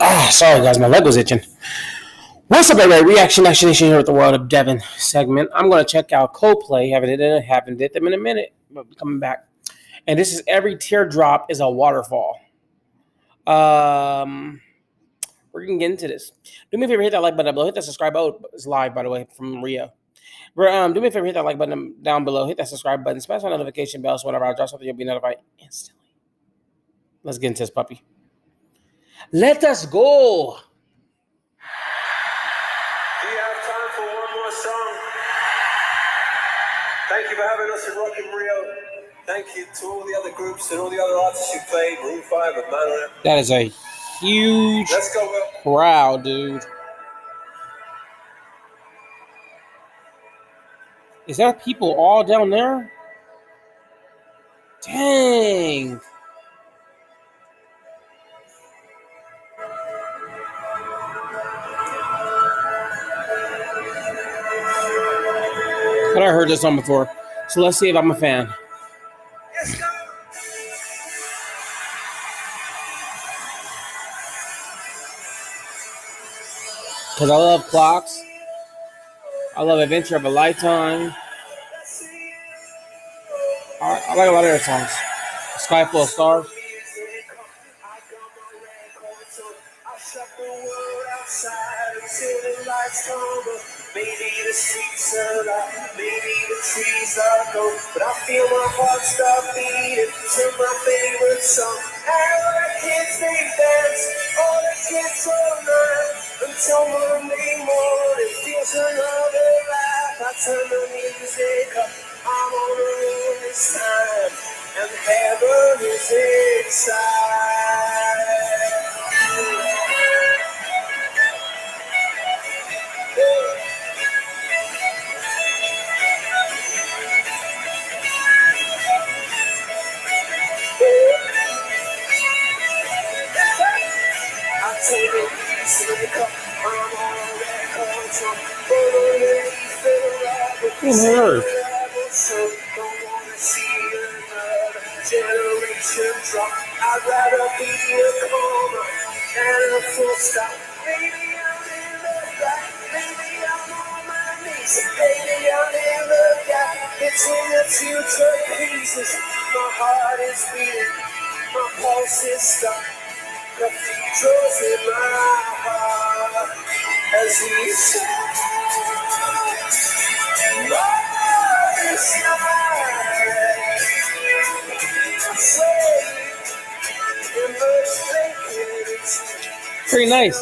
Sorry, guys, my leg was itching. What's up, everybody? Reaction Action Nation here with the World of Devin segment. I'm going to check out Coldplay. Haven't did them in a minute, but coming back. And this is Every Teardrop is a Waterfall. We're going to get into this. Do me a favor, hit that like button below. Hit that subscribe button. Oh, it's live, by the way, from Rio. Do me a favor, hit that like button down below. Hit that subscribe button. Smash that notification bell so whenever I drop something, you'll be notified instantly. Let's get into this puppy. Let us go. Thank you for having us in Rock in Rio. Thank you to all the other groups and all the other artists who played, Maroon 5 and Manor. That is a huge crowd, dude. Is there people all down there? Dang. But I heard this song before, so let's see if I'm a fan. Because I love Clocks. I love Adventure of a Lifetime. I like a lot of their songs. Sky Full of Stars. Maybe the streets are loud, maybe the trees are cold, but I feel my heart start beating to my favorite song. All the kids they dance, all the kids all night, until Monday morning feels another life. I turn the music up, I'm on the road this time, and heaven is inside. Generation drop. I'd rather be a coma and a full stop. Maybe I'm in the back, maybe I'm on my knees, maybe I'm in the gap between the two trapezes. My heart is beating, my pulse is stuck. Cathedrals in my heart as we shine. Love is night. Pretty nice.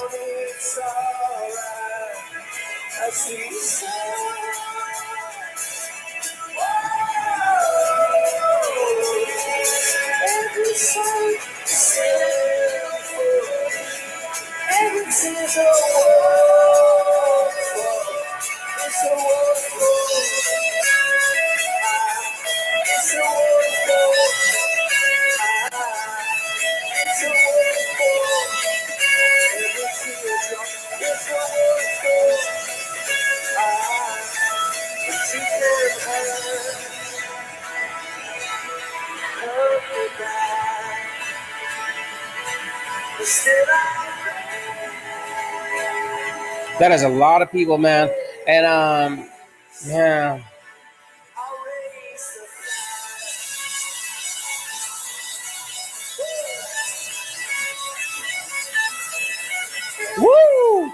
That is a lot of people, man. And yeah. Woo!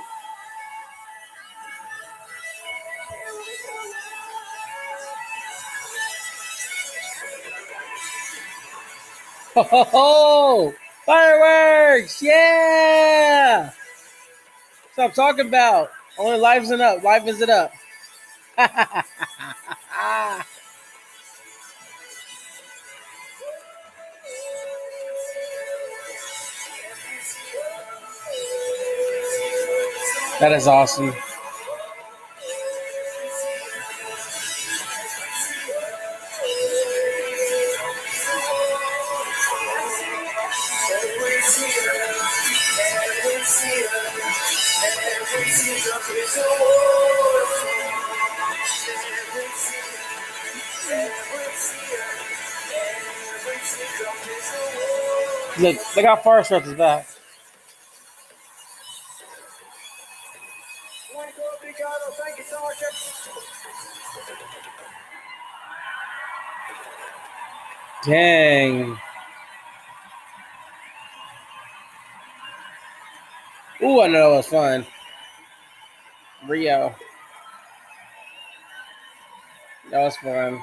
Ho ho ho! Fireworks! Yeah! That's what I'm talking about. Only lives it up. Life is it up. That is awesome. Look how far Stretch is back. Ricardo. Thank you so much. Dang. Ooh, I know that was fun. Rio. That was fun.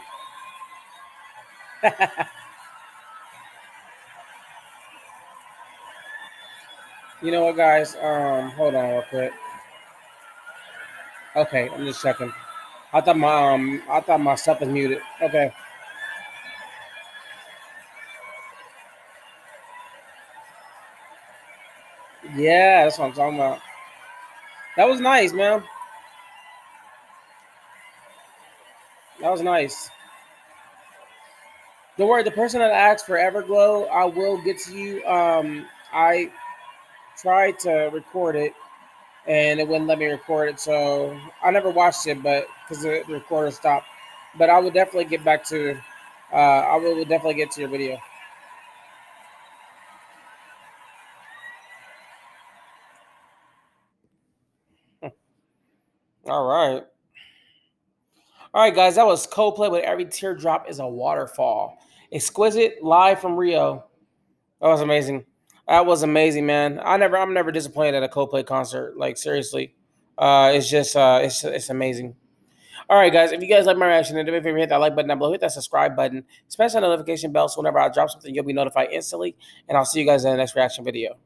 You know what, guys? Hold on real quick. Okay, I'm just checking. I thought my stuff was muted. Okay. Yeah, that's what I'm talking about. That was nice, man. That was nice. Don't worry, the person that asked for Everglow, I will get to you. I tried to record it and it wouldn't let me record it, so I never watched it, but because the recorder stopped. But I will definitely get back to. I will definitely get to your video. All right. All right, guys, that was Coldplay with Every Teardrop is a Waterfall. Exquisite, live from Rio. That was amazing. That was amazing, man. I'm never disappointed at a Coldplay concert. Like seriously, it's just, it's amazing. All right, guys, if you guys like my reaction, do me a favor, hit that like button down below, hit that subscribe button, smash that notification bell, so whenever I drop something, you'll be notified instantly. And I'll see you guys in the next reaction video.